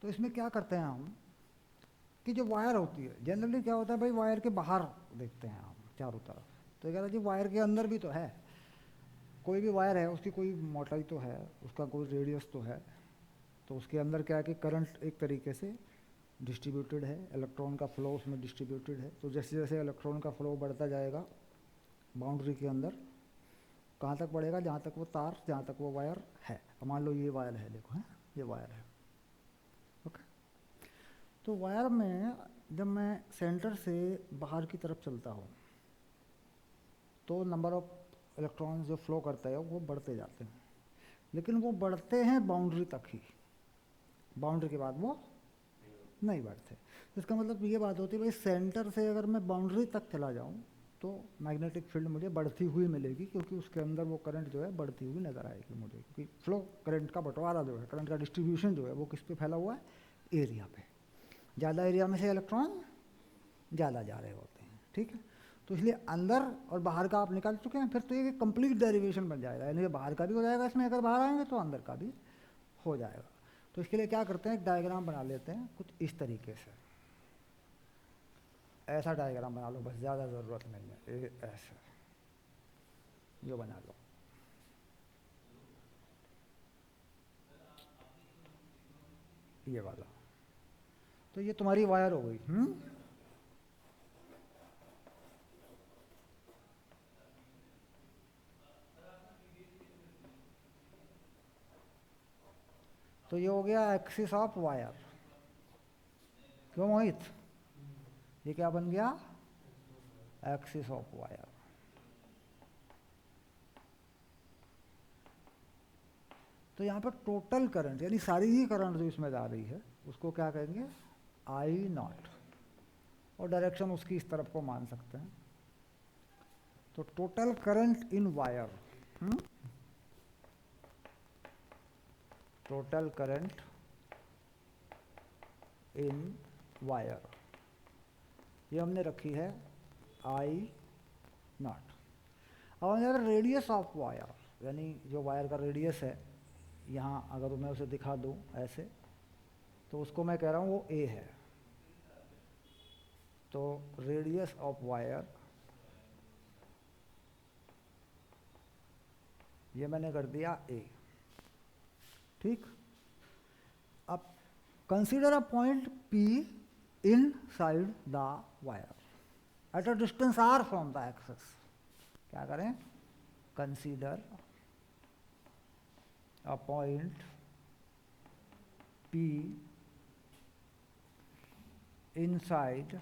तो इसमें क्या करते हैं हम कि जो वायर होती है, जनरली क्या होता है भाई, वायर के बाहर देखते हैं हम चारों तरफ। तो कह रहा जी वायर के अंदर भी तो है, कोई भी वायर है उसकी कोई मोटाई तो है, उसका कोई रेडियस तो है। तो उसके अंदर क्या है कि करंट एक तरीके से डिस्ट्रीब्यूटेड है, इलेक्ट्रॉन का फ्लो उसमें डिस्ट्रीब्यूटेड है। तो जैसे जैसे इलेक्ट्रॉन का फ्लो बढ़ता जाएगा बाउंड्री के अंदर, कहाँ तक बढ़ेगा, जहाँ तक वो तार, जहाँ तक वो वायर है। मान लो ये वायर है, देखो है, ये वायर है, ओके। तो वायर में जब मैं सेंटर से बाहर की तरफ चलता हूँ तो नंबर ऑफ इलेक्ट्रॉन्स जो फ्लो करता है वो बढ़ते जाते हैं, लेकिन वो बढ़ते हैं बाउंड्री तक ही, बाउंड्री के बाद वो नहीं बढ़ते। तो इसका मतलब ये बात होती है भाई, सेंटर से अगर मैं बाउंड्री तक चला जाऊँ तो मैग्नेटिक फील्ड मुझे बढ़ती हुई मिलेगी, क्योंकि उसके अंदर वो करंट जो है बढ़ती हुई नज़र आएगी मुझे, क्योंकि फ्लो करंट का बंटवारा जो है, करंट का डिस्ट्रीब्यूशन जो है वो किस पे फैला हुआ है, एरिया पे। ज़्यादा एरिया में से इलेक्ट्रॉन ज़्यादा जा रहे होते हैं, ठीक है। तो इसलिए अंदर और बाहर का आप निकाल चुके हैं, फिर तो ये कंप्लीट डेरिवेशन बन जाएगा, यानी बाहर का भी हो जाएगा इसमें, अगर बाहर आएंगे तो अंदर का भी हो जाएगा। तो इसके लिए क्या करते हैं, एक डायग्राम बना लेते हैं कुछ इस तरीके से। ऐसा डायग्राम बना लो, बस, ज़्यादा ज़रूरत नहीं है, ऐसा जो बना लो। ये वाला, तो ये तुम्हारी वायर हो गई। तो ये हो गया एक्सिस ऑफ वायर। क्यों मोहित, ये क्या बन गया, एक्सिस ऑफ वायर। तो यहाँ पर टोटल करंट, यानी सारी ही करंट जो इसमें जा रही है उसको क्या कहेंगे, आई नॉट, और डायरेक्शन उसकी इस तरफ को मान सकते हैं। तो total current in wire, total current in wire, ये हमने रखी है आई नॉट। अब अगर रेडियस ऑफ वायर, यानी जो वायर का रेडियस है, यहाँ अगर मैं उसे दिखा दूँ ऐसे, तो उसको मैं कह रहा हूँ वो ए है। तो रेडियस ऑफ वायर, ये मैंने कर दिया ए, ठीक। अब consider a point P inside the wire at a distance R from the axis. क्या करें, consider a point P inside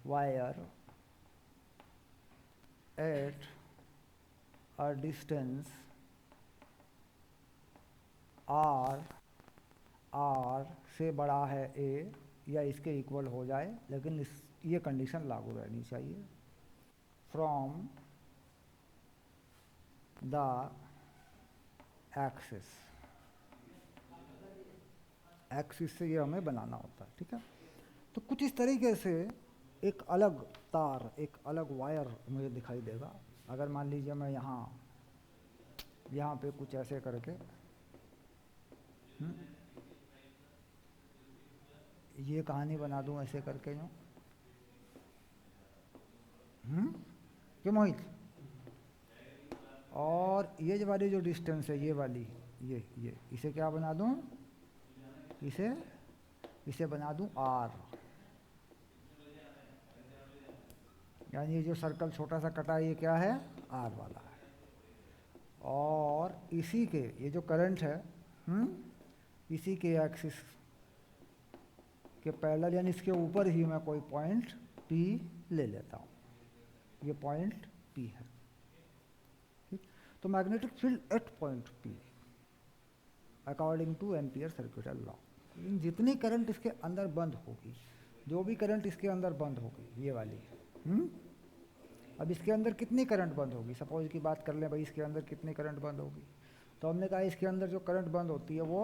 wire at a distance r, r से बड़ा है a या इसके इक्वल हो जाए, लेकिन ये कंडीशन लागू रहनी चाहिए, फ्रॉम द एक्सिस, एक्सिस से ये हमें बनाना होता है, ठीक है। तो कुछ इस तरीके से एक अलग तार, एक अलग वायर मुझे दिखाई देगा। अगर मान लीजिए मैं यहाँ पे कुछ ऐसे करके ये कहानी बना दूँ ऐसे करके यूँ, क्यों मोहित, और ये वाली जो डिस्टेंस है, ये वाली, ये इसे क्या बना दूँ, इसे इसे बना दूँ आर, यानी ये जो सर्कल छोटा सा कटा है ये क्या है, आर वाला है। और इसी के, ये जो करंट है, इसी के एक्सिस के पैरेलल, यानी इसके ऊपर ही मैं कोई पॉइंट पी ले लेता हूँ, ये पॉइंट पी है, ठीक। तो magnetic field at point P according two ampere circular law, जितनी करंट इसके अंदर बंद होगी, जो भी करंट इसके अंदर बंद होगी, ये वाली, अब इसके अंदर कितनी करंट बंद होगी, सपोज की बात कर लें भाई, इसके अंदर कितनी करंट बंद होगी। तो हमने कहा इसके अंदर जो करंट बंद होती है वो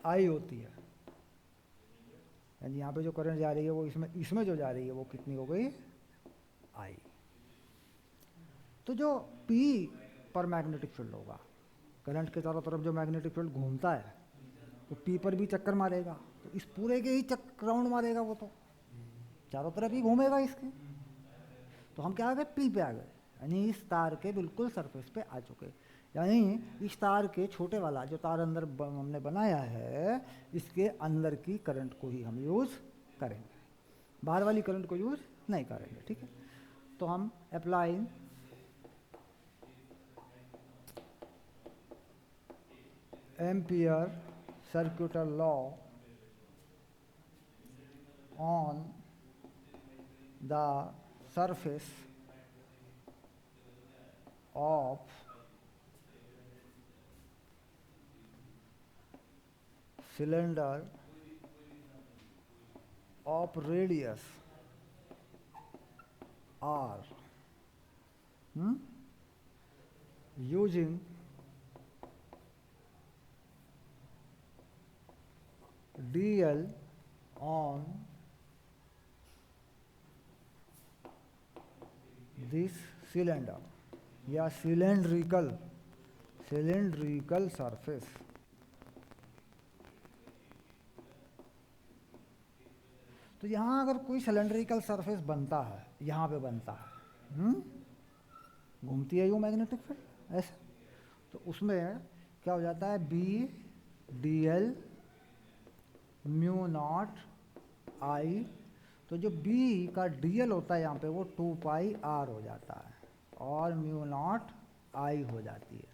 आई होती है, यानी यहाँ पे जो करंट जा रही है वो इसमें इसमें जो जा रही है वो कितनी हो गई, आई। तो जो P पर मैग्नेटिक फील्ड होगा, करंट के चारों तरफ जो मैग्नेटिक फील्ड घूमता है, तो पी पर भी चक्कर मारेगा, तो इस पूरे के ही चक्कर राउंड मारेगा वो, तो चारों तरफ ही घूमेगा इसके। तो हम क्या आ गए, पी पे आ गए, यानी इस तार के बिल्कुल सरफेस पे आ चुके। यानी इस तार के छोटे वाला जो तार अंदर हमने बनाया है, इसके अंदर की करंट को ही हम यूज़ करेंगे, बाहर वाली करंट को यूज़ नहीं करेंगे। ठीक है, तो हम apply ampere सर्क्यूटल law on the surface of cylinder of radius r, using dl on this cylinder या cylindrical surface। तो यहाँ अगर कोई सिलेंड्रिकल सरफेस बनता है, यहाँ पे बनता है, घूमती है यूँ मैग्नेटिक फील्ड ऐसे, तो उसमें क्या हो जाता है, B D L mu naught I. तो जो B का dl होता है यहाँ पे वो 2 पाई r हो जाता है और म्यू नॉट I हो जाती है।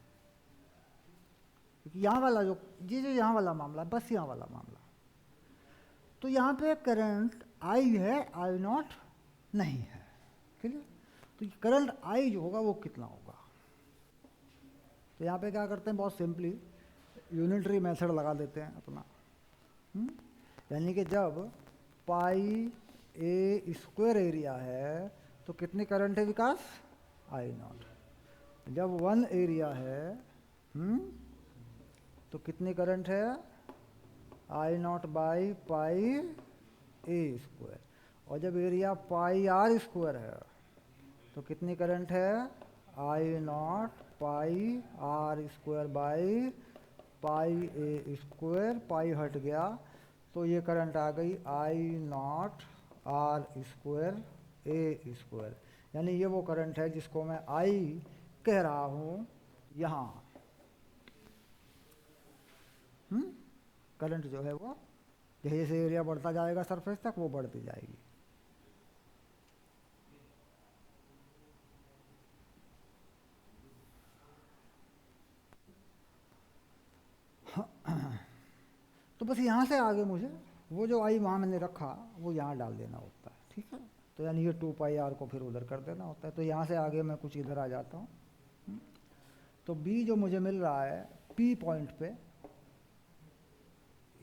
क्योंकि यहाँ वाला जो यहाँ वाला मामला, बस यहाँ वाला मामला, तो यहाँ पे करंट I है, I नॉट नहीं है। क्लियर? तो करंट I जो होगा वो कितना होगा, तो यहाँ पे क्या करते हैं, बहुत सिंपली यूनिटरी मेथड लगा देते हैं अपना। यानी कि जब पाई ए स्क्वायर एरिया है तो कितनी करंट है विकास, आई नॉट। जब 1 एरिया है तो कितनी करंट है, I naught by pi A square. और जब एरिया पाई आर स्क्वायर है तो कितनी करंट है, I naught pi R square by pi A square. Pi हट गया तो ये करंट आ गई I naught R square A square. यानी ये वो करंट है जिसको मैं आई कह रहा हूँ यहाँ। करंट जो है वो जैसे जैसे एरिया बढ़ता जाएगा सरफेस तक वो बढ़ती जाएगी। तो बस यहाँ से आगे मुझे वो जो आई वहाँ मैंने रखा वो यहाँ डाल देना होता है। ठीक है, तो यानी ये 2 पाई आर को फिर उधर कर देना होता है। तो यहाँ से आगे मैं कुछ इधर आ जाता हूँ। तो बी जो मुझे मिल रहा है पी पॉइंट पे,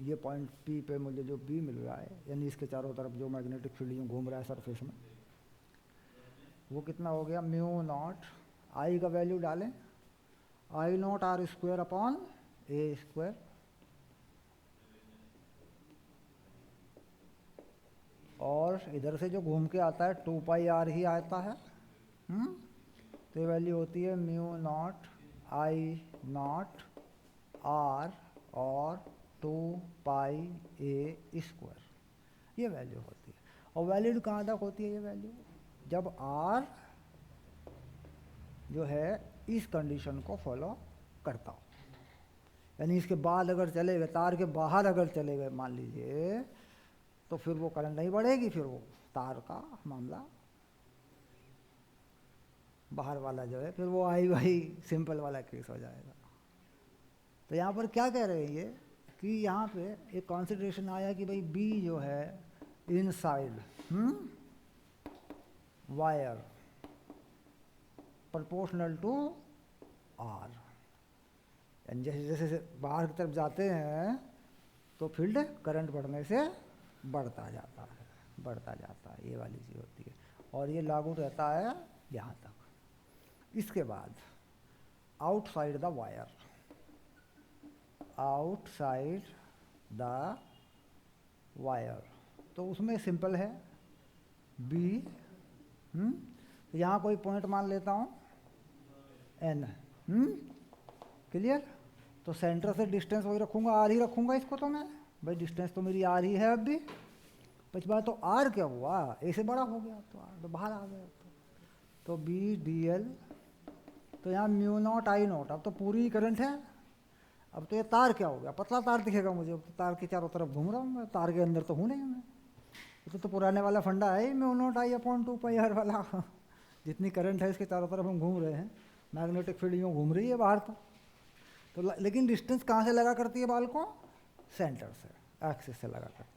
ये पॉइंट पी पे मुझे जो बी मिल रहा है, यानी इसके चारों तरफ जो मैग्नेटिक फील्ड यूँ घूम रहा है सरफेस में, वो कितना हो गया, म्यू नॉट आई का वैल्यू डालें, I naught R square upon A square, और इधर से जो घूम के आता है 2 पाई आर ही आता है। तो ये वैल्यू होती है mu naught I naught R और 2 पाई ए स्क्वायर, ये वैल्यू होती है। और वैलिड कहाँ तक होती है ये वैल्यू, जब आर जो है इस कंडीशन को फॉलो करता हो। यानी इसके बाद अगर चले गए, तार के बाहर अगर चले गए मान लीजिए, तो फिर वो करंट नहीं बढ़ेगी, फिर वो तार का मामला बाहर वाला जो है फिर वो आई वाई सिंपल वाला केस हो जाएगा। तो यहाँ पर क्या कह रहे हैं ये कि यहाँ पे एक कॉन्सिडरेशन आया कि भाई बी जो है inside wire proportional to R, यानी जैसे जैसे बाहर की तरफ जाते हैं तो फील्ड करंट बढ़ने से बढ़ता जाता है, ये वाली चीज़ होती है। और ये लागू रहता है यहाँ तक। इसके बाद outside the wire, outside the wire, तो उसमें सिंपल है बी, यहाँ कोई पॉइंट मान लेता हूँ एन, क्लियर। तो सेंटर से डिस्टेंस वही रखूँगा, आर ही रखूँगा इसको, तो मैं भाई डिस्टेंस तो मेरी आर ही है अब भी। पहली बात तो आर क्या हुआ, ए से बड़ा हो गया तो आर तो बाहर आ गया। तो बी डी एल, तो यहाँ म्यू नॉट आई नॉट, अब तो पूरी करंट है। अब तो ये तार क्या हो गया, पतला तार दिखेगा मुझे, अब तो तार के चारों तरफ घूम रहा हूँ मैं, तार के अंदर तो हूँ नहीं मैं। तो पुराने वाला फंडा है mu naught I upon 2 pi R वाला जितनी करंट है इसके चारों तरफ हम घूम रहे हैं, मैग्नेटिक फील्ड यूँ घूम रही है बाहर तो लेकिन डिस्टेंस कहाँ से लगा करती है बाल को, सेंटर से, एक्सिस से लगा करती है।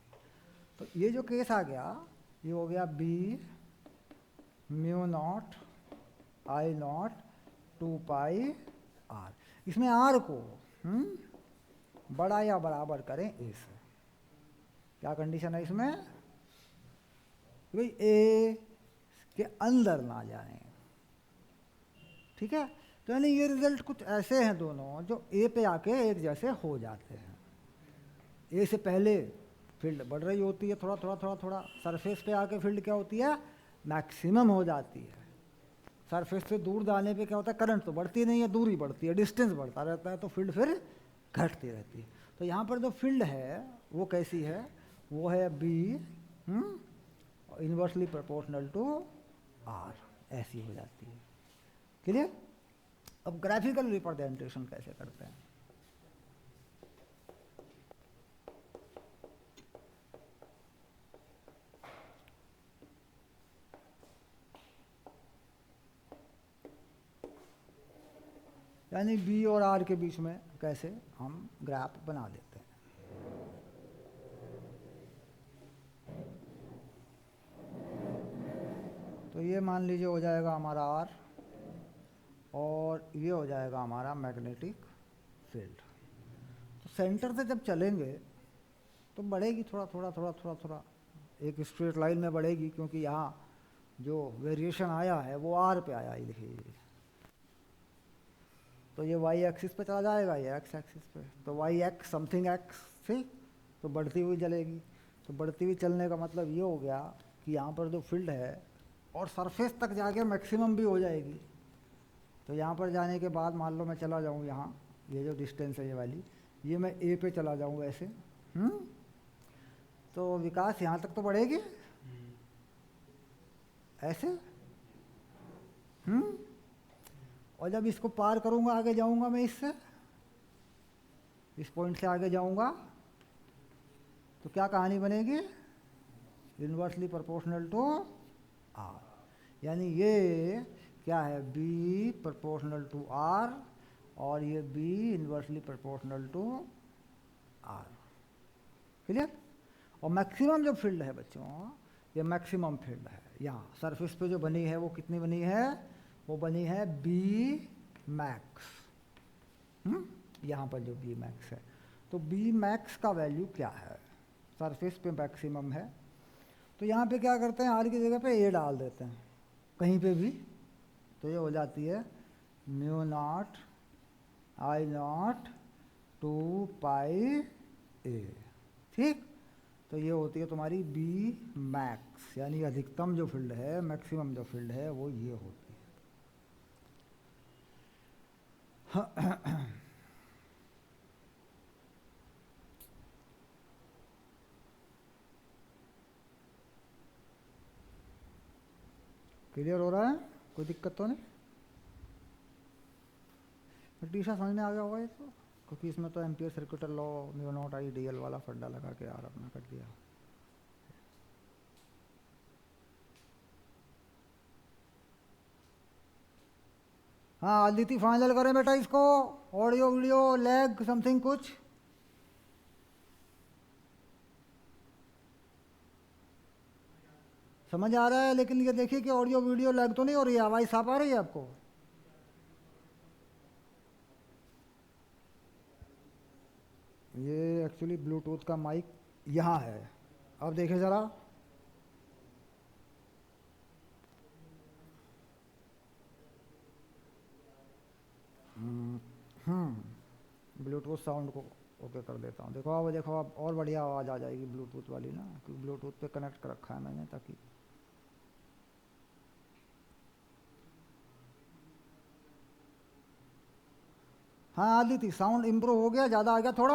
तो ये जो केस आ गया ये हो गया B mu naught I naught 2 pi R. इसमें आर को बड़ा या बराबर करें ए से। क्या कंडीशन है इसमें, भाई ए के अंदर ना जाए, ठीक है। तो यानी ये रिजल्ट कुछ ऐसे हैं दोनों जो ए पे आके एक जैसे हो जाते हैं। ए से पहले फील्ड बढ़ रही होती है, थोड़ा थोड़ा थोड़ा थोड़ा, सरफेस पे आके फील्ड क्या होती है, मैक्सिमम हो जाती है। सरफेस से दूर जाने पे क्या होता है, करंट तो बढ़ती नहीं है, दूरी बढ़ती है, डिस्टेंस बढ़ता रहता है, तो फील्ड फिर घटती रहती है। तो यहाँ पर जो फील्ड है वो कैसी है, वो है B inversely proportional to R, ऐसी हो जाती है। क्लियर। अब ग्राफिकल रिप्रेजेंटेशन कैसे करते हैं, यानी बी और आर के बीच में कैसे हम ग्राफ बना देते हैं। तो ये मान लीजिए हो जाएगा हमारा आर और ये हो जाएगा हमारा मैग्नेटिक फील्ड। तो सेंटर से जब चलेंगे तो बढ़ेगी थोड़ा थोड़ा थोड़ा थोड़ा थोड़ा, एक स्ट्रेट लाइन में बढ़ेगी, क्योंकि यहाँ जो वेरिएशन आया है वो आर पे आया, ये देखिए। तो ये वाई एक्सिस पे चला जाएगा, ये एक्स एक्सिस पे, तो वाई एक्स समथिंग एक्स से तो बढ़ती हुई चलेगी। तो बढ़ती हुई चलने का मतलब ये हो गया कि यहाँ पर जो फील्ड है और सरफेस तक जाके मैक्सिमम भी हो जाएगी। तो यहाँ पर जाने के बाद मान लो मैं चला जाऊँ यहाँ, ये जो डिस्टेंस है ये वाली, ये मैं ए पे चला जाऊँ ऐसे, तो विकास यहाँ तक तो बढ़ेगी ऐसे, और जब इसको पार करूँगा आगे जाऊँगा मैं इससे, इस पॉइंट से आगे जाऊँगा, तो क्या कहानी बनेगी, इन्वर्सली प्रोपोर्शनल टू आर। यानी ये क्या है, बी प्रोपोर्शनल टू आर और ये B inversely proportional to R. Clear. और मैक्सिमम जो फील्ड है बच्चों, ये मैक्सिमम फील्ड है। यहाँ सरफेस पे जो बनी है वो कितनी बनी है, वो बनी है बी मैक्स। यहाँ पर जो बी मैक्स है, तो बी मैक्स का वैल्यू क्या है, सरफेस पे मैक्सिमम है। तो यहाँ पे क्या करते हैं, आर की जगह पे ए डाल देते हैं कहीं पे भी, तो ये हो जाती है म्यू नॉट आई नॉट 2 पाई ए, ठीक। तो ये होती है तुम्हारी बी मैक्स, यानी अधिकतम जो फील्ड है, मैक्सिमम जो फील्ड है वो ये होती है। क्लियर हो रहा है, कोई दिक्कत तो नहीं, टीशा समझ में आ गया होगा ये तो, क्योंकि इसमें तो ampere circuital law mu naught I D L वाला फंडा लगा के यार अपना कर दिया। हाँ आदिति फाइनल करें बेटा इसको, ऑडियो वीडियो लैग समथिंग कुछ, समझ आ रहा है। लेकिन ये देखिए कि ऑडियो वीडियो लैग तो नहीं हो रही है, आवाज़ साफ आ रही है आपको। ये एक्चुअली ब्लूटूथ का माइक यहाँ है, अब देखें ज़रा, ब्लूटूथ साउंड को ओके कर देता हूँ। देखो अब और बढ़िया आवाज़ आ जाएगी ब्लूटूथ वाली ना, क्योंकि ब्लूटूथ पे कनेक्ट कर रखा है मैंने ताकि, हाँ आधी थी, साउंड इम्प्रूव हो गया, ज़्यादा आ गया थोड़ा।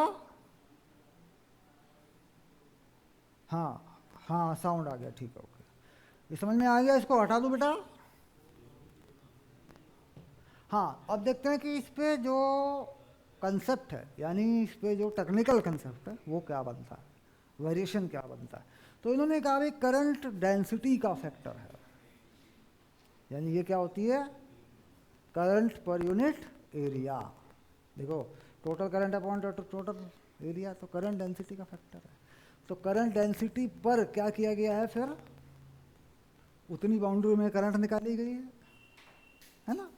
हाँ हाँ साउंड आ गया, ठीक है ओके। ये समझ में आ गया, इसको हटा दूँ बेटा। हाँ अब देखते हैं कि इस पे जो कंसेप्ट है, यानी इस पे जो टेक्निकल कंसेप्ट है वो क्या बनता है, वेरिएशन क्या बनता है। तो इन्होंने कहा भाई करंट डेंसिटी का फैक्टर है, यानी ये क्या होती है, करंट पर यूनिट एरिया। देखो total current upon total area, तो करंट डेंसिटी का फैक्टर है। तो करंट डेंसिटी पर क्या किया गया है, फिर उतनी बाउंड्री में करंट निकाली गई है ना।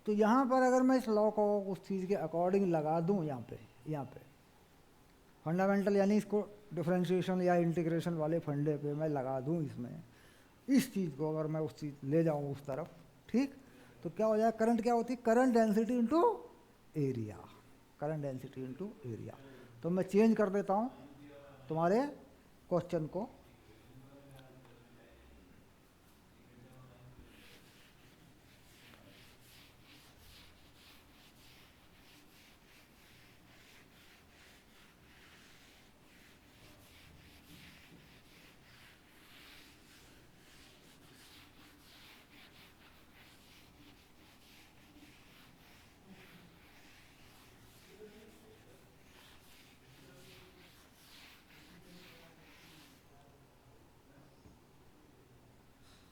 तो यहाँ पर अगर मैं इस लॉ को उस चीज़ के अकॉर्डिंग लगा दूँ, यहाँ पे फंडामेंटल यानी इसको डिफरेंशिएशन या इंटीग्रेशन वाले फंडे पे मैं लगा दूँ इसमें, इस चीज़ को अगर मैं उस चीज़ ले जाऊँ उस तरफ, ठीक, तो क्या हो जाए, करंट क्या होती है, current density into area, current density into area. तो मैं चेंज कर देता हूँ तुम्हारे क्वेश्चन को।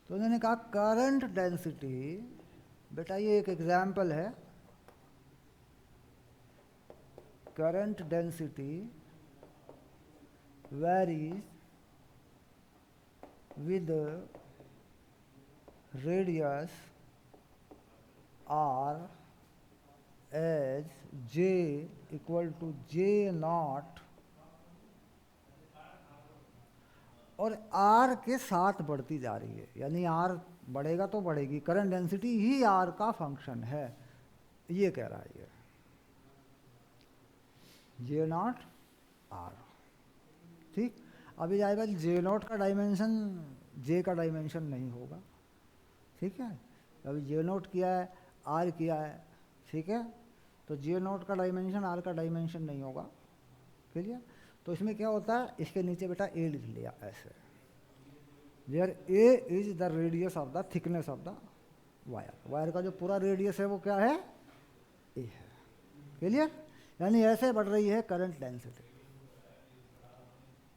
तो उन्होंने कहा करंट डेंसिटी, बेटा ये एक एग्जाम्पल है, current density varies with radius r as j equal to j naught और r के साथ बढ़ती जा रही है, यानी r बढ़ेगा तो बढ़ेगी, करंट डेंसिटी ही r का फंक्शन है, ये कह रहा है ये जे नॉट आर। ठीक, अभी जाएगा जे नॉट का डायमेंशन जे का डायमेंशन नहीं होगा, ठीक है, अभी जे नोट किया है, आर किया है, ठीक है, तो जे नोट का डायमेंशन आर का डायमेंशन नहीं होगा, क्लियर। तो इसमें क्या होता है, इसके नीचे बेटा ए लिख लिया ऐसे, where A is the radius of the thickness of the wire, wire का जो पूरा रेडियस है वो क्या है, ए है, क्लियर। यानी ऐसे बढ़ रही है करंट डेंसिटी।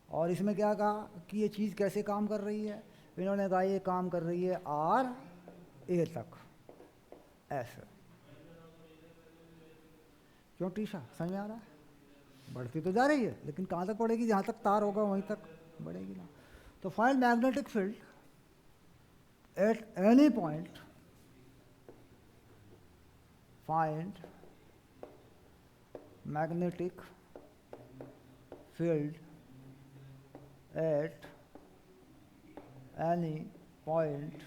और इसमें क्या कहा कि ये चीज़ कैसे काम कर रही है, इन्होंने कहा ये काम कर रही है आर ए तक, ऐसे। क्यों टीशा, समझ में आ रहा है, बढ़ती तो जा रही है लेकिन कहाँ तक बढ़ेगी, जहाँ तक तार होगा वहीं तक बढ़ेगी ना। तो find magnetic field at any point, find magnetic field at any point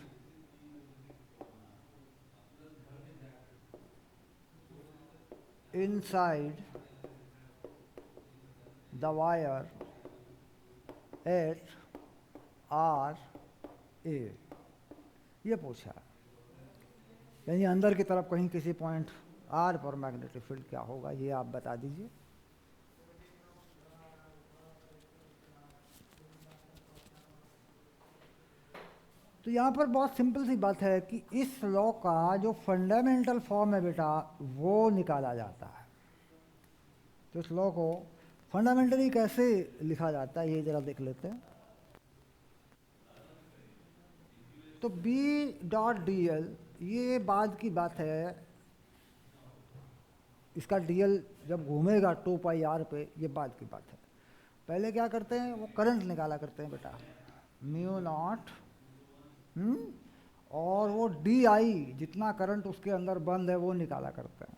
inside the wire at R A, ये पूछा, यानी अंदर की तरफ कहीं किसी पॉइंट R पर मैग्नेटिक फील्ड क्या होगा, ये आप बता दीजिए। तो यहाँ पर बहुत सिंपल सी बात है कि इस लॉ का जो फंडामेंटल फॉर्म है बेटा वो निकाला जाता है। तो इस लॉ को फंडामेंटली कैसे लिखा जाता है ये जरा देख लेते हैं। तो B डॉट डी एल, ये बाद की बात है, इसका डीएल जब घूमेगा 2πr पे, ये बाद की बात है। पहले क्या करते हैं, वो करंट निकाला करते हैं बेटा, म्यू नॉट और वो डी आई, जितना करंट उसके अंदर बंद है वो निकाला करते हैं।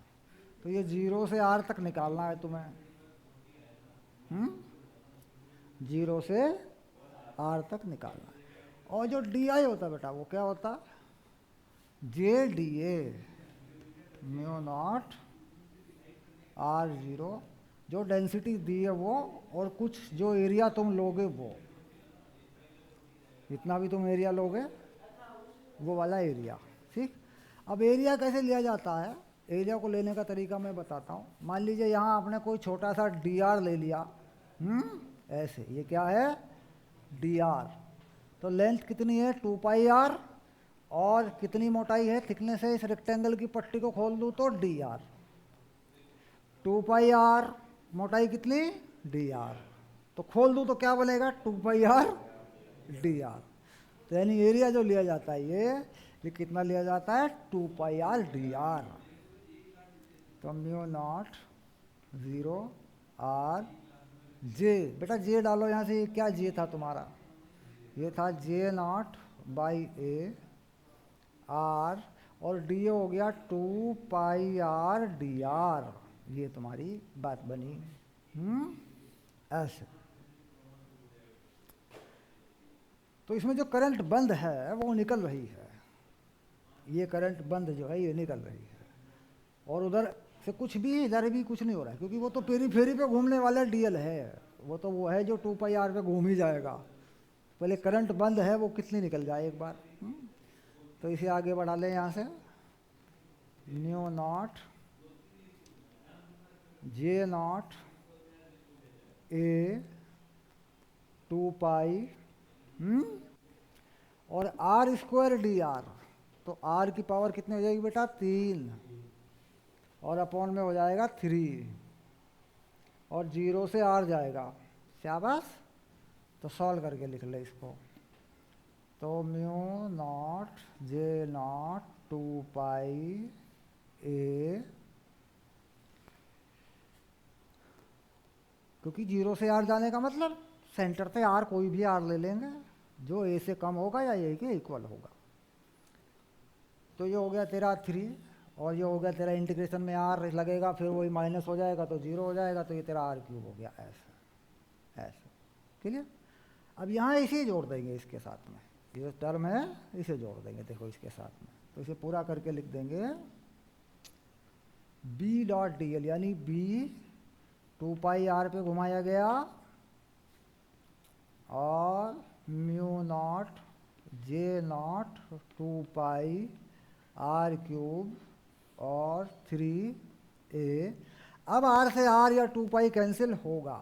तो ये 0 से R तक निकालना है तुम्हें, 0 से R तक निकालना है। और जो डी आई होता है बेटा वो क्या होता, J D A mu naught R0, जो डेंसिटी दी है वो, और कुछ जो एरिया तुम लोगे वो, जितना भी तुम एरिया लोगे वो वाला एरिया, ठीक। अब एरिया कैसे लिया जाता है, एरिया को लेने का तरीका मैं बताता हूँ। मान लीजिए यहाँ आपने कोई छोटा सा डी आर ले लिया, ऐसे, ये क्या है, डी आर। तो लेंथ कितनी है, 2πr, और कितनी मोटाई है, थिकनेस है, इस रेक्टेंगल की पट्टी को खोल दूँ तो डी आर। 2πr, मोटाई कितनी, डी आर, तो खोल दूँ तो क्या बनेगा, 2πr डी आर। तो यानी एरिया जो लिया जाता है ये कितना लिया जाता है, 2πr डी आर। तो म्यू नॉट 0r जे, बेटा जे डालो यहाँ से, ये क्या जे था तुम्हारा, ये था जे नॉट बाई ए आर, और डी हो गया 2πr डी आर। ये तुम्हारी बात बनी। ऐसे। तो इसमें जो करंट बंद है वो निकल रही है, ये करंट बंद जो है ये निकल रही है, और उधर से कुछ भी, इधर भी कुछ नहीं हो रहा है, क्योंकि वो तो पेरीफेरी पे घूमने वाला डीएल है, वो तो वो है जो 2πr पे घूम ही जाएगा। पहले करंट बंद है, वो कितनी निकल जाए एक बार। तो इसे आगे बढ़ा लें यहाँ से, mu naught J naught A 2π और आर स्क्वायर डी आर। तो आर की पावर कितनी हो जाएगी बेटा, 3, और अपॉन में हो जाएगा 3, और 0 से आर जाएगा, शाबाश। तो सॉल्व करके लिख ले इसको। तो म्यू नॉट जे नॉट 2π ए, क्योंकि 0 से आर जाने का मतलब सेंटर से आर कोई भी आर ले लेंगे जो ए से कम होगा या ए के इक्वल होगा। तो ये हो गया तेरा 3, और ये हो गया तेरा इंटीग्रेशन में आर लगेगा, फिर वही माइनस हो जाएगा तो 0 हो जाएगा, तो ये तेरा आर क्यूब हो गया, ऐसा ऐसा। क्लियर। अब यहाँ इसे जोड़ देंगे इसके साथ में, ये टर्म है इसे जोड़ देंगे, देखो इसके साथ में। तो इसे पूरा करके लिख देंगे बी डॉट डी एल, यानी बी 2πr पे घुमाया गया, और mu naught J naught 2π R cube और 3a। अब r से r या 2π कैंसिल होगा।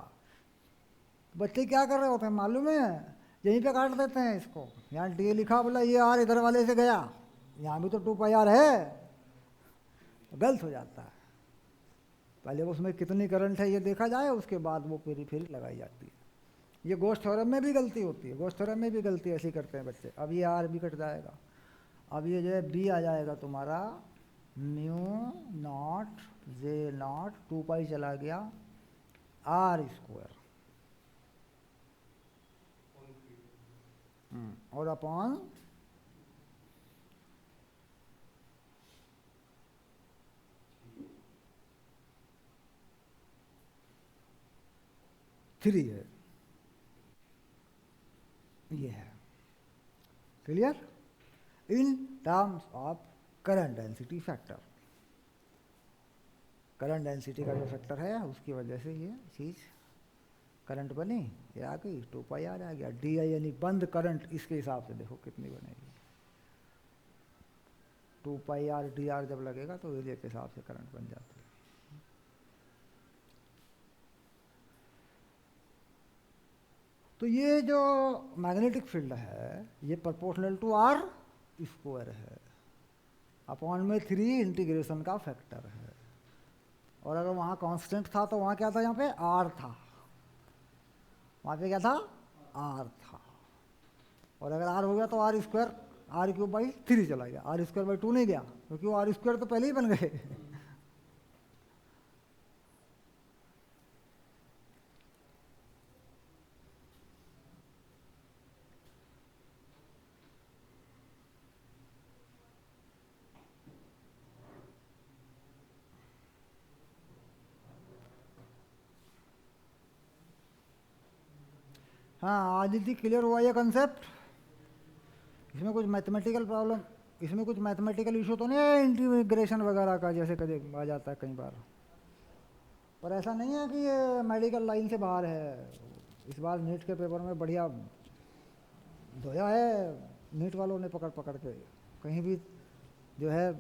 बच्चे क्या कर रहे होते हैं मालूम है, यहीं पे काट देते हैं इसको। यहाँ डी लिखा, बोला ये r इधर वाले से गया, यहाँ भी तो 2πr है, गलत हो जाता है। पहले उसमें कितनी करंट है ये देखा जाए, उसके बाद वो पेरीफेरी लगाई जाती है। ये गोस थ्योरम में भी गलती होती है, गोस थ्योरम में भी गलती ऐसी करते हैं बच्चे। अब ये आर भी कट जाएगा, अब ये जो है बी आ जाएगा तुम्हारा म्यू नॉट जे नॉट 2π चला गया आर स्क्वायर, और अपॉन 3 है, ये है। Clear. In terms of current density factor, current density का जो फैक्टर है उसकी वजह से ये चीज़ करंट बनी, ये आ गई 2πr आ गया। डी आई यानी बंद करंट, इसके हिसाब से देखो कितनी बनेगी, 2πr डी आर जब लगेगा तो एरिया के हिसाब से करंट बन जाती है। तो ये जो मैग्नेटिक फील्ड है ये प्रोपोर्शनल टू आर स्क्वायर है, अपॉन में 3 इंटीग्रेशन का फैक्टर है। और अगर वहाँ कांस्टेंट था तो वहाँ क्या था, यहाँ पे आर था, वहाँ पे क्या था, आर था। और अगर आर हो गया तो R square, R cube by 3 चला गया, आर स्क्वायर बाई 2 नहीं गया, क्योंकि वो आर स्क्वायर तो पहले ही बन गए। हाँ आदित्य, क्लियर हुआ ये कंसेप्ट। इसमें कुछ मैथमेटिकल प्रॉब्लम, इसमें कुछ मैथमेटिकल इशू तो नहीं है इंटीग्रेशन वगैरह का, जैसे कभी आ जाता है कई बार। पर ऐसा नहीं है कि ये मेडिकल लाइन से बाहर है। इस बार नीट के पेपर में बढ़िया धोया है नीट वालों ने, पकड़ पकड़ के कहीं भी जो है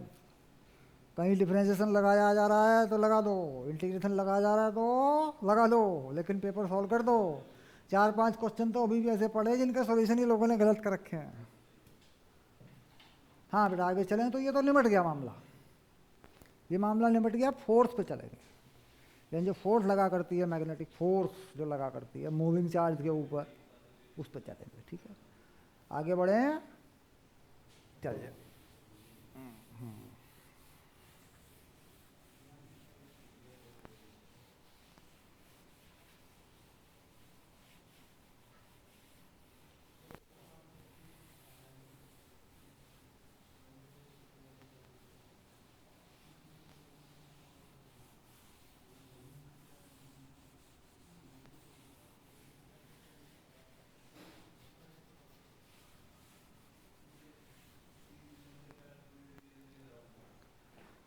कहीं डिफरेंशिएशन लगाया जा रहा है तो लगा दो, इंटीग्रेशन लगाया जा रहा है तो लगा दो, लेकिन पेपर सॉल्व कर दो। 4-5 क्वेश्चन तो अभी भी ऐसे पड़े जिनके सॉल्यूशन ही लोगों ने गलत कर रखे हैं। हाँ बेटा आगे चलें तो ये तो निमट गया मामला, ये मामला निमट गया। फोर्स पे चलेंगे, यानी जो फोर्स लगा करती है, मैग्नेटिक फोर्स जो लगा करती है मूविंग चार्ज के ऊपर, उस पर चलेंगे। ठीक है, आगे बढ़ें, चलिए।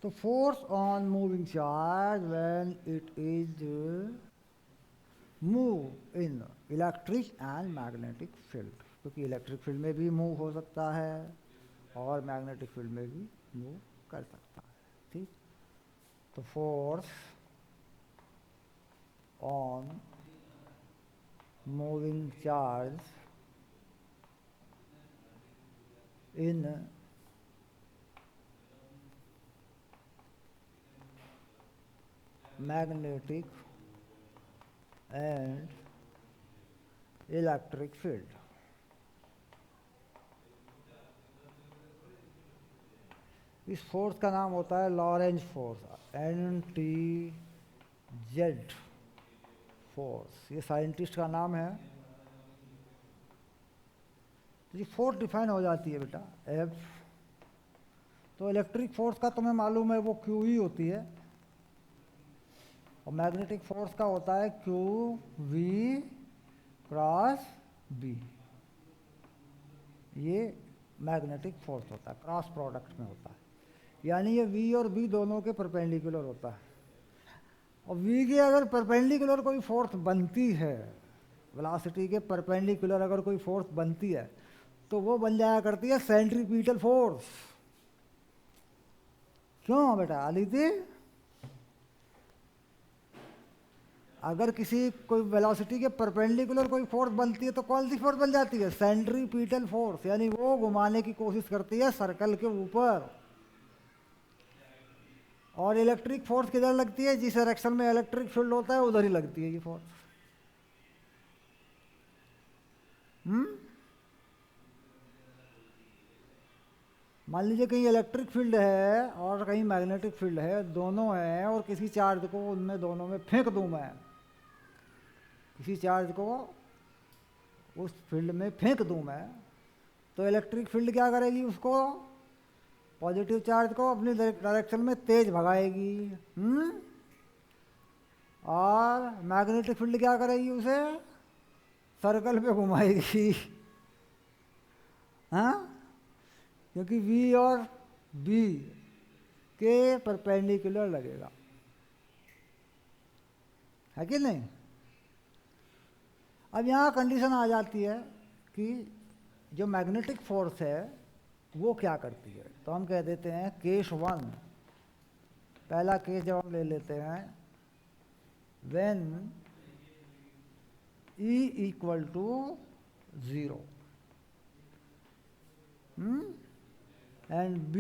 तो force on moving charge when it is move in electric and magnetic field, क्योंकि इलेक्ट्रिक फील्ड में भी मूव हो सकता है और मैग्नेटिक फील्ड में भी मूव कर सकता है। ठीक, तो force on moving charge in magnetic and electric field. इस फोर्स का नाम होता है लॉरेंज फोर्स, NTZ फोर्स, ये साइंटिस्ट का नाम है। तो ये फोर्स डिफाइन हो जाती है बेटा F। तो इलेक्ट्रिक फोर्स का तुम्हें मालूम है वो Q ही होती है, और मैग्नेटिक फोर्स का होता है QV क्रॉस B। ये मैग्नेटिक फोर्स होता है, क्रॉस प्रोडक्ट में होता है, यानी ये V और B दोनों के परपेंडिकुलर होता है। और V के अगर परपेंडिकुलर कोई फोर्स बनती है, वेलोसिटी के परपेंडिकुलर अगर कोई फोर्स बनती है, तो वो बन जाया करती है सेंट्रीपिटल फोर्स। क्यों बेटा आदित्य? अगर किसी कोई वेलोसिटी के परपेंडिकुलर कोई फोर्स बनती है तो कौन सी फोर्स बन जाती है? सेंट्रीपिटल फोर्स, यानी वो घुमाने की कोशिश करती है सर्कल के ऊपर। और इलेक्ट्रिक फोर्स किधर लगती है? जिस डायरेक्शन में इलेक्ट्रिक फील्ड होता है उधर ही लगती है ये फोर्स। मान लीजिए कहीं इलेक्ट्रिक फील्ड है और कहीं मैग्नेटिक फील्ड है, दोनों हैं, और किसी चार्ज को उनमें दोनों में फेंक दूं मैं, किसी चार्ज को उस फील्ड में फेंक दूं मैं, तो इलेक्ट्रिक फील्ड क्या करेगी? उसको, पॉजिटिव चार्ज को अपनी डायरेक्शन में तेज भगाएगी। और मैग्नेटिक फील्ड क्या करेगी? उसे सर्कल पे घुमाएगी। हाँ, क्योंकि V और B के परपेंडिकुलर लगेगा, है कि नहीं? अब यहाँ कंडीशन आ जाती है कि जो मैग्नेटिक फोर्स है वो क्या करती है। तो हम कह देते हैं केस 1, पहला केस जब हम ले लेते हैं, when E equal to 0 and B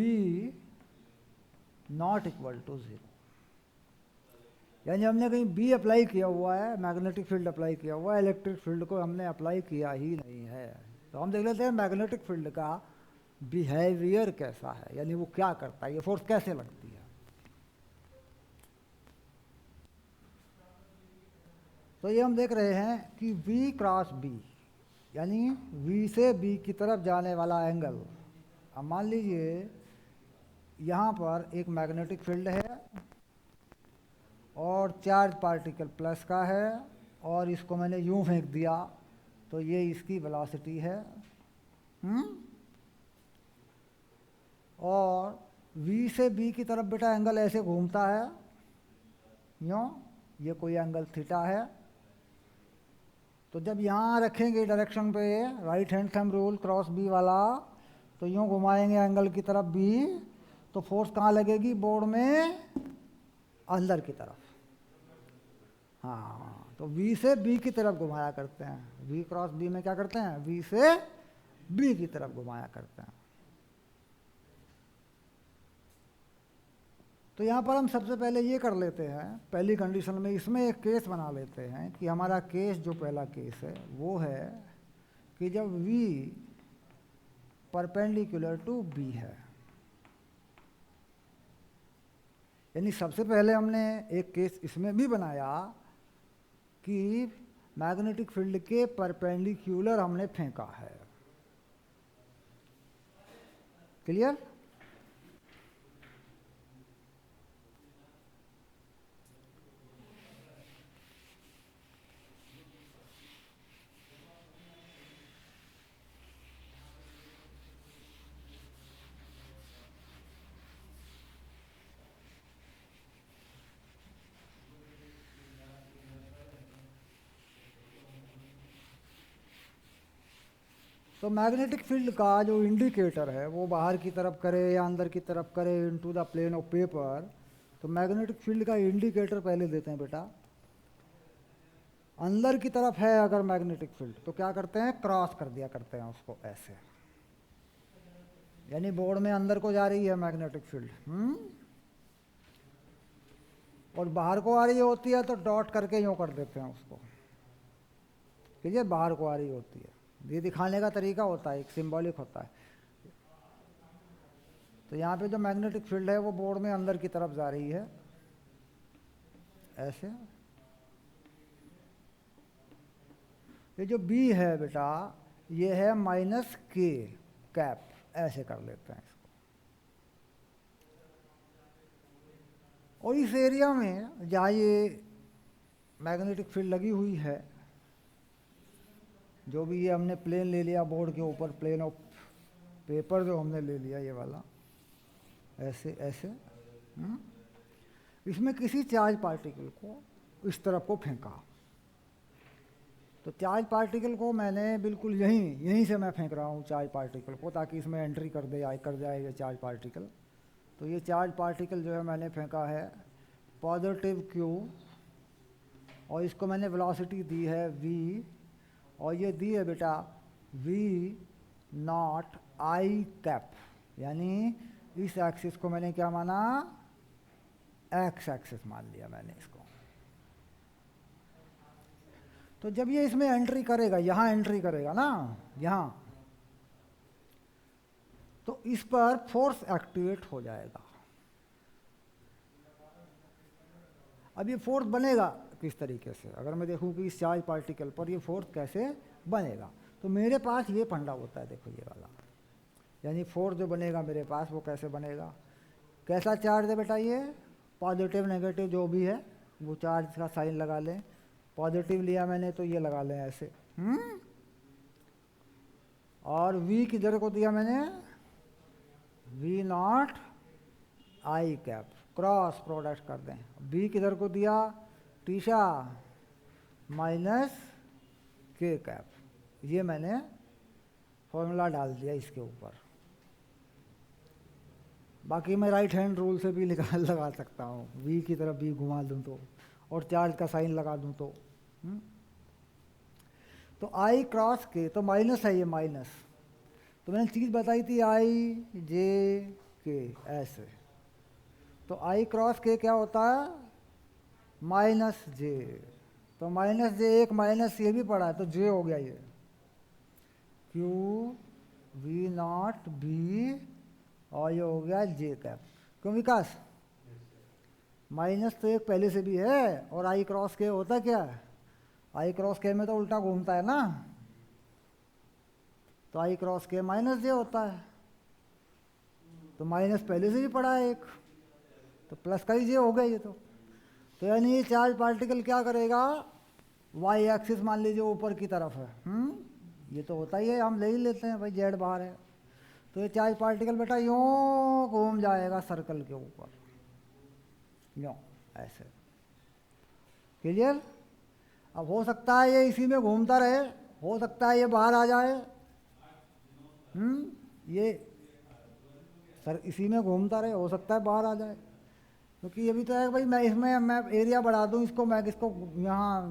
not equal to 0, यानी हमने कहीं B अप्लाई किया हुआ है, मैग्नेटिक फील्ड अप्लाई किया हुआ है, इलेक्ट्रिक फील्ड को हमने अप्लाई किया ही नहीं है। तो हम देख लेते हैं मैग्नेटिक फील्ड का बिहेवियर कैसा है, यानी वो क्या करता है, ये फोर्स कैसे लगती है। तो ये हम देख रहे हैं कि V क्रॉस B, यानी V से B की तरफ जाने वाला एंगल। अब मान लीजिए यहाँ पर एक मैग्नेटिक फील्ड है और चार्ज पार्टिकल प्लस का है, और इसको मैंने यूं फेंक दिया, तो ये इसकी वेलोसिटी है। और V से B की तरफ बेटा एंगल ऐसे घूमता है, यूं, ये कोई एंगल थीटा है। तो जब यहाँ रखेंगे डायरेक्शन पे right hand thumb rule cross B वाला, तो यूं घुमाएंगे एंगल की तरफ B, तो फोर्स कहाँ लगेगी? बोर्ड में अंदर की तरफ। हाँ, तो V से B की तरफ घुमाया करते हैं। V क्रॉस B में क्या करते हैं? V से B की तरफ घुमाया करते हैं। तो यहाँ पर हम सबसे पहले ये कर लेते हैं, पहली कंडीशन में इसमें एक केस बना लेते हैं कि हमारा केस जो पहला केस है वो है कि जब V परपेंडिकुलर टू B है, यानी सबसे पहले हमने एक केस इसमें भी बनाया कि मैग्नेटिक फील्ड के परपेंडिकुलर हमने फेंका है। क्लियर? तो मैग्नेटिक फील्ड का जो इंडिकेटर है वो बाहर की तरफ करे या अंदर की तरफ करे into the plane of paper, तो मैग्नेटिक फील्ड का इंडिकेटर पहले देते हैं बेटा। अंदर की तरफ है अगर मैग्नेटिक फील्ड तो क्या करते हैं? क्रॉस कर दिया करते हैं उसको ऐसे, यानी बोर्ड में अंदर को जा रही है मैग्नेटिक फील्ड, और बाहर को आ रही होती है तो डॉट करके यूँ कर देते हैं उसको। क्लियर? बाहर को आ रही होती है, ये दिखाने का तरीका होता है, एक सिंबॉलिक होता है। तो यहाँ पे जो मैग्नेटिक फील्ड है वो बोर्ड में अंदर की तरफ जा रही है ऐसे। ये जो B है बेटा ये है माइनस K कैप, ऐसे कर लेते हैं इसको। और इस एरिया में जहाँ ये मैग्नेटिक फील्ड लगी हुई है, जो भी ये हमने प्लेन ले लिया बोर्ड के ऊपर, प्लेन ऑफ पेपर जो हमने ले लिया ये वाला, ऐसे ऐसे, इसमें किसी चार्ज पार्टिकल को इस तरफ को फेंका। तो चार्ज पार्टिकल को मैंने बिल्कुल यहीं से मैं फेंक रहा हूँ चार्ज पार्टिकल को, ताकि इसमें एंट्री कर जाए ये चार्ज पार्टिकल। तो ये चार्ज पार्टिकल जो है मैंने फेंका है पॉजिटिव Q, और इसको मैंने वेलोसिटी दी है V, और ये दी है बेटा V नॉट I कैप, यानी इस एक्सिस को मैंने क्या माना? एक्स एक्सिस मान लिया मैंने इसको। तो जब ये इसमें एंट्री करेगा, यहाँ एंट्री करेगा ना, यहाँ, तो इस पर फोर्स एक्टिवेट हो जाएगा। अब ये फोर्स बनेगा किस तरीके से? अगर मैं देखूँ कि इस चार्ज पार्टिकल पर ये फोर्स कैसे बनेगा, तो मेरे पास ये फंडा होता है, देखो ये वाला, यानी फोर्स जो बनेगा मेरे पास वो कैसे बनेगा? कैसा चार्ज है बेटा? ये पॉजिटिव नेगेटिव जो भी है वो चार्ज का साइन लगा लें। पॉजिटिव लिया मैंने तो ये लगा लें ऐसे, और V किधर को दिया मैंने? V not I cap, cross product कर दें। B किधर को दिया? टीशा माइनस K कैप, ये मैंने फॉर्मूला डाल दिया इसके ऊपर। बाकी मैं राइट हैंड रूल से भी लगा सकता हूँ, V की तरफ भी घुमा दूँ तो, और चार्ज का साइन लगा दूँ तो। तो I क्रॉस K, तो माइनस है ये माइनस, तो मैंने चीज़ बताई थी I J K ऐसे। तो I क्रॉस K क्या होता है? माइनस J, तो माइनस J, एक माइनस ये भी पड़ा है तो J हो गया ये, Q V नॉट B, और ये हो गया J कैप। क्यों विकास? माइनस तो एक पहले से भी है, और I क्रॉस K होता क्या है? I क्रॉस K में तो उल्टा घूमता है ना, तो I cross K minus J होता है। तो माइनस पहले से भी पड़ा है एक, तो प्लस का ही J हो गया ये तो यानी ये चार्ज पार्टिकल क्या करेगा? Y एक्सिस मान लीजिए ऊपर की तरफ है, ये तो होता ही है, हम ले ही लेते हैं भाई, Z बाहर है, तो ये चार्ज पार्टिकल बेटा यूँ घूम जाएगा सर्कल के ऊपर, यूँ ऐसे। क्लियर? अब हो सकता है ये इसी में घूमता रहे, हो सकता है ये बाहर आ जाए, ये सर इसी में घूमता रहे, हो सकता है बाहर आ जाए, क्योंकि ये भी तो है भाई मैं इसमें मैं एरिया बढ़ा दूँ इसको, मैं किसको यहाँ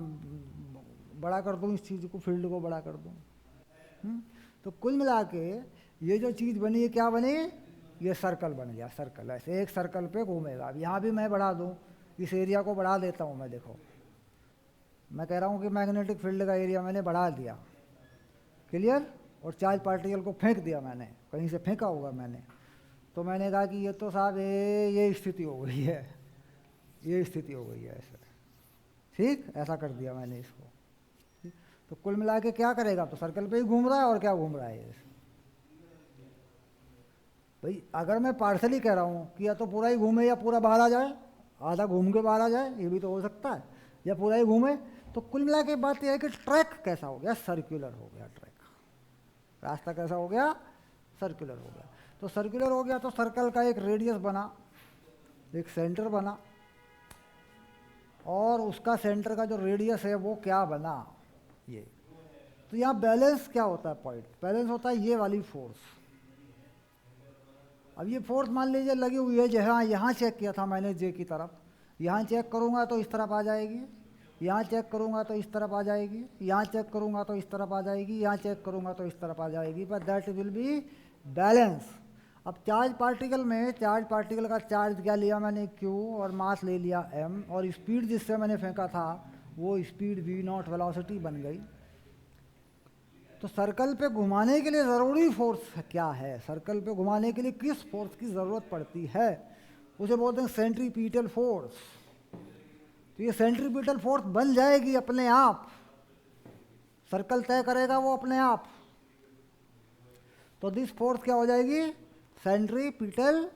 बड़ा कर दूँ, इस चीज़ को फील्ड को बड़ा कर दूँ। हम्म? तो कुल मिला के ये जो चीज़ बनी, ये क्या बनी, ये सर्कल बन गया। सर्कल ऐसे एक सर्कल पे घूमेगा। अब यहाँ भी मैं बढ़ा दूँ, इस एरिया को बढ़ा देता हूँ मैं, देखो मैं कह रहा हूँ कि मैग्नेटिक फील्ड का एरिया मैंने बढ़ा दिया, क्लियर, और चार्ज पार्टिकल को फेंक दिया मैंने, कहीं से फेंका होगा मैंने, तो मैंने कहा कि ये तो साहब ये स्थिति हो गई है, ये स्थिति हो गई है ऐसे, ठीक, ऐसा कर दिया मैंने इसको। ठीक? तो कुल मिला के क्या करेगा, तो सर्कल पे ही घूम रहा है, और क्या घूम रहा है ये भाई। अगर मैं पार्सली कह रहा हूँ कि या तो पूरा ही घूमे या पूरा बाहर आ जाए, आधा घूम के बाहर आ जाए, ये भी तो हो सकता है, या पूरा ही घूमे, तो कुल मिला के बात यह है कि ट्रैक कैसा हो गया, सर्कुलर हो गया ट्रैक, रास्ता कैसा हो गया, सर्कुलर हो गया। तो सर्कुलर हो गया तो सर्कल का एक रेडियस बना, एक सेंटर बना, और उसका सेंटर का जो रेडियस है वो क्या बना, ये। तो यहाँ बैलेंस क्या होता है, पॉइंट बैलेंस होता है ये वाली फोर्स। अब ये फोर्स मान लीजिए लगी हुई है, जहाँ यहाँ चेक किया था मैंने जे की तरफ, यहाँ चेक करूँगा तो इस तरफ आ जाएगी, यहाँ चेक करूँगा तो इस तरफ आ जाएगी, यहाँ चेक करूँगा तो इस तरफ आ जाएगी, यहाँ चेक करूँगा तो इस तरफ आ जाएगी, but that will be balance. अब चार्ज पार्टिकल में, चार्ज पार्टिकल का चार्ज क्या लिया मैंने, Q, और मास ले लिया m, और स्पीड जिससे मैंने फेंका था वो स्पीड v0 वेलोसिटी बन गई। तो सर्कल पे घुमाने के लिए ज़रूरी फोर्स क्या है, सर्कल पे घुमाने के लिए किस फोर्स की ज़रूरत पड़ती है, उसे बोलते हैं सेंट्रीपिटल फोर्स। तो ये सेंट्रीपिटल फोर्स बन जाएगी अपने आप, सर्कल तय करेगा वो अपने आप। तो दिस फोर्स क्या हो जाएगी, सेंट्रीपिटल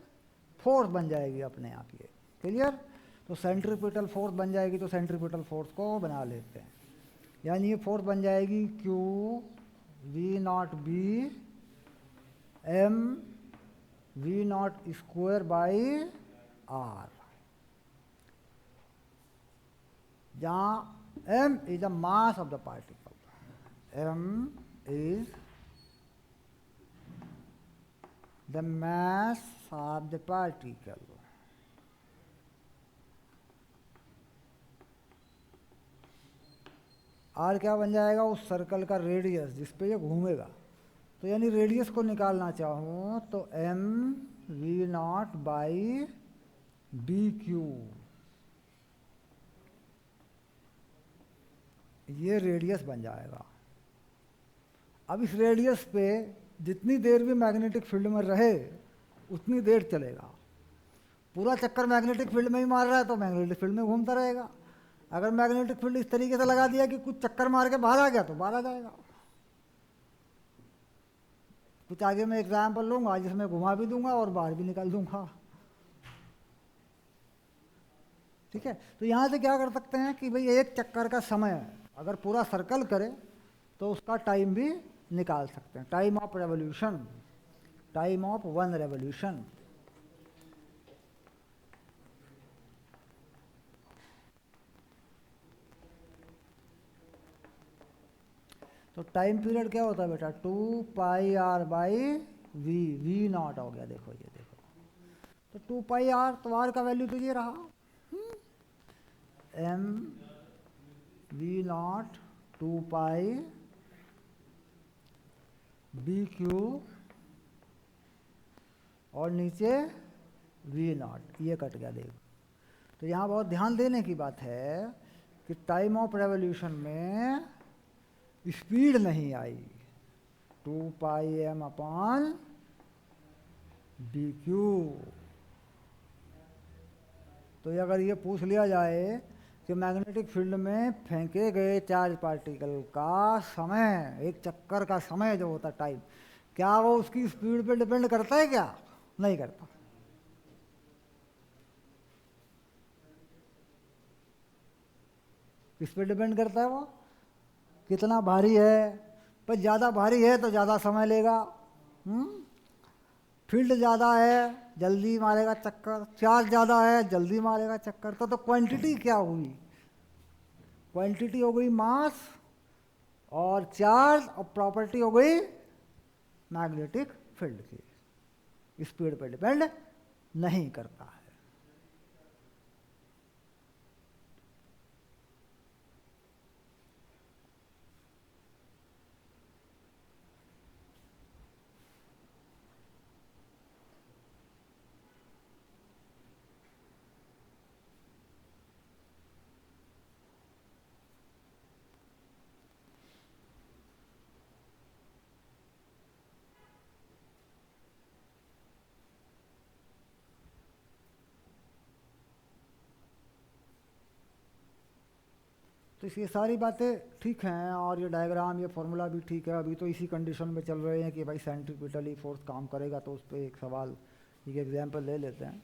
फोर्स बन जाएगी अपने आप, ये क्लियर। तो सेंट्रीपिटल फोर्स बन जाएगी, तो सेंट्रीपिटल फोर्स को बना लेते हैं, यानी ये फोर्स बन जाएगी Q V0 B M V0 square by R, जहाँ M is the mass of the particle, M is the mass of the particle, R क्या बन जाएगा, उस सर्कल का रेडियस जिस पे ये घूमेगा। तो यानी रेडियस को निकालना चाहूँ तो M V0 बाई BQ, ये रेडियस बन जाएगा। अब इस रेडियस पे जितनी देर भी मैग्नेटिक फील्ड में रहे उतनी देर चलेगा। पूरा चक्कर मैग्नेटिक फील्ड में ही मार रहा है तो मैग्नेटिक फील्ड में घूमता रहेगा। अगर मैग्नेटिक फील्ड इस तरीके से लगा दिया कि कुछ चक्कर मार के बाहर आ गया तो बाहर आ जाएगा। कुछ आगे मैं एग्जाम्पल लूंगा जिसमें घुमा भी दूंगा और बाहर भी निकाल दूंगा, ठीक है। तो यहाँ से क्या कर सकते हैं कि भाई एक चक्कर का समय अगर पूरा सर्कल करे तो उसका टाइम भी निकाल सकते हैं, time of revolution, time of one revolution. तो टाइम पीरियड क्या होता है बेटा, 2πr बाई वी नॉट हो गया, देखो ये देखो। तो 2πr, तो r का वैल्यू तो ये रहा, m v0 2π bq और नीचे v0, ये कट गया देखो। तो यहाँ बहुत ध्यान देने की बात है कि टाइम ऑफ रेवोल्यूशन में स्पीड नहीं आई, 2πm अपॉन bq। तो अगर ये पूछ लिया जाए कि मैग्नेटिक फील्ड में फेंके गए चार्ज पार्टिकल का समय, एक चक्कर का समय जो होता है टाइम, क्या वो उसकी स्पीड पे डिपेंड करता है क्या, नहीं करता। किस पे डिपेंड करता है, वो कितना भारी है। पर ज़्यादा भारी है तो ज़्यादा समय लेगा, फील्ड ज़्यादा है जल्दी मारेगा चक्कर, चार्ज ज़्यादा है जल्दी मारेगा चक्कर। तो क्वांटिटी क्या हुई, क्वांटिटी हो गई मास और चार्ज, और प्रॉपर्टी हो गई मैग्नेटिक फील्ड की। स्पीड पे डिपेंड नहीं करता है। तो ये सारी बातें ठीक हैं, और ये डायग्राम, ये फॉर्मूला भी ठीक है। अभी तो इसी कंडीशन में चल रहे हैं कि भाई सेंट्रीपिटली फोर्स काम करेगा, तो उस पर एक सवाल, एक एग्जाम्पल ले लेते हैं।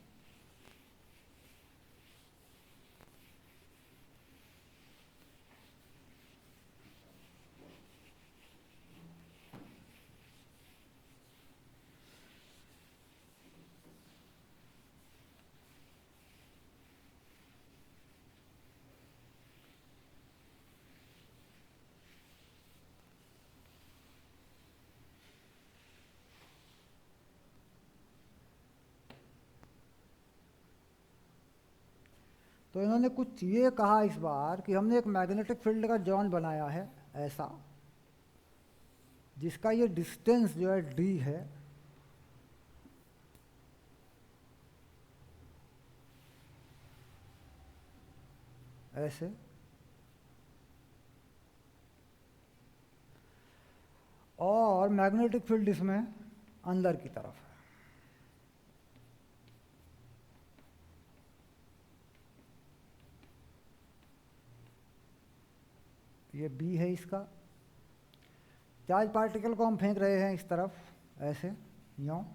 तो इन्होंने कुछ ये कहा इस बार कि हमने एक मैग्नेटिक फील्ड का जॉन बनाया है ऐसा, जिसका ये डिस्टेंस जो है डी है, ऐसे, और मैग्नेटिक फील्ड इसमें अंदर की तरफ है। ये बी है इसका। चार्ज पार्टिकल को हम फेंक रहे हैं इस तरफ ऐसे, यूँ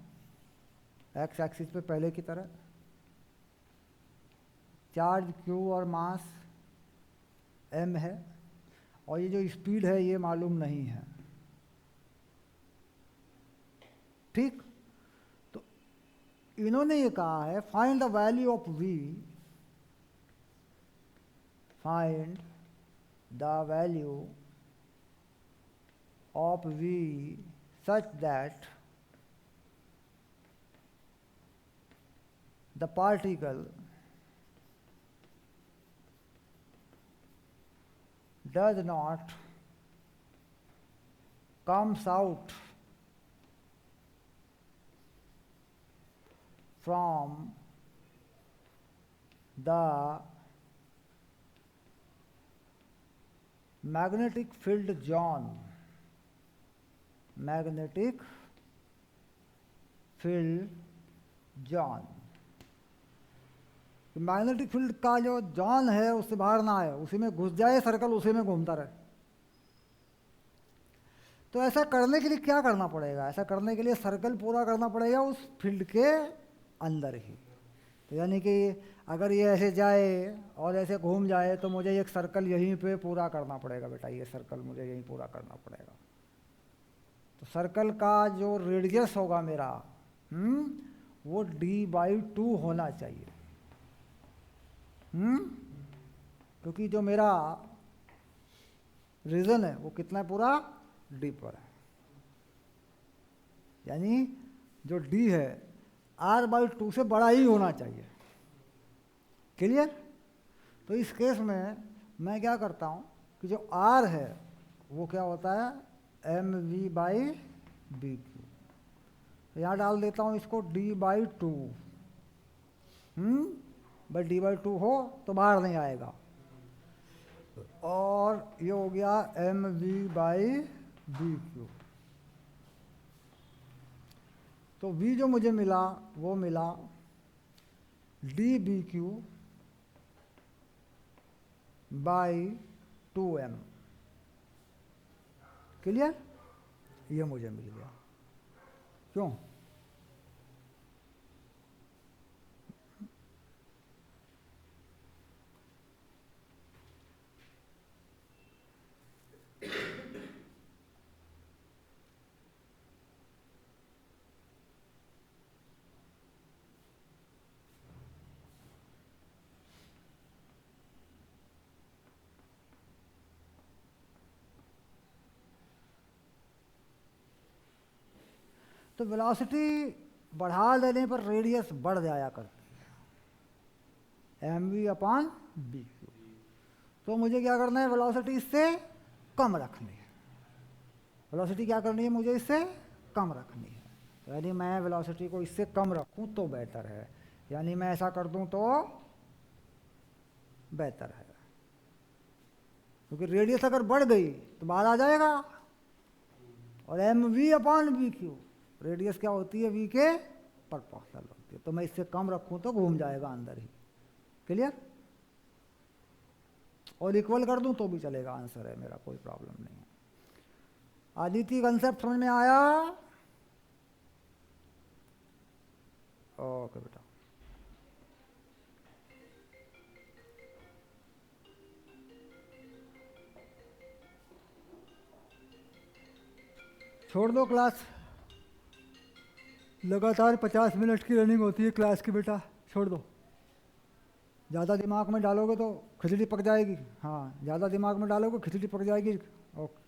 एक्स एक्सिस पे पहले की तरह। चार्ज क्यू और मास एम है, और ये जो स्पीड है ये मालूम नहीं है, ठीक। तो इन्होंने ये कहा है find the value of V, find the value of V such that the particle does not comes out from the magnetic field zone, magnetic field zone। Magnetic field का जो जॉन है उससे बाहर ना आए, उसी में घुस जाए, सर्कल उसी में घूमता रहे। तो ऐसा करने के लिए क्या करना पड़ेगा? ऐसा करने के लिए सर्कल पूरा करना पड़ेगा उस फील्ड के अंदर ही। तो यानी कि अगर ये ऐसे जाए और ऐसे घूम जाए तो मुझे एक सर्कल यहीं पे पूरा करना पड़ेगा बेटा, ये सर्कल मुझे यहीं पूरा करना पड़ेगा। तो सर्कल का जो रेडियस होगा मेरा वो d/2 होना चाहिए, क्योंकि जो मेरा रीजन है वो कितना है, पूरा d पर है। यानी जो d है r/2 से बड़ा ही होना चाहिए। क्लियर? तो इस केस में मैं क्या करता हूँ कि जो r है वो क्या होता है, mv/bq। तो यहाँ डाल देता हूँ इसको d/2, बट d/2 हो तो बाहर नहीं आएगा। और ये हो गया mv/bq। तो v जो मुझे मिला वो मिला dbq/2m। क्लियर? ये मुझे मिल गया। क्यों? तो वेलोसिटी बढ़ा देने पर रेडियस बढ़ जाया करती है, M V upon B Q. तो मुझे क्या करना है, वेलोसिटी इससे कम रखनी है। वेलोसिटी क्या करनी है मुझे, इससे कम रखनी है। यानी मैं वेलोसिटी को इससे कम रखूं तो बेहतर है, यानी मैं ऐसा कर दूं तो बेहतर है, क्योंकि रेडियस अगर बढ़ गई तो बाहर आ जाएगा। और M V upon V Q, radius क्या होती है, वी के प्रोपोर्शनल होती है, तो मैं इससे कम रखूं तो घूम जाएगा अंदर ही। क्लियर? और इक्वल कर दूं तो भी चलेगा, आंसर है मेरा, कोई प्रॉब्लम नहीं है। आदित्य कंसेप्ट समझ में आया? ओके बेटा। छोड़ दो क्लास, लगातार 50 मिनट की रनिंग होती है क्लास की बेटा, छोड़ दो। ज़्यादा दिमाग में डालोगे तो खिचड़ी पक जाएगी। हाँ, ज़्यादा दिमाग में डालोगे खिचड़ी पक जाएगी। ओके।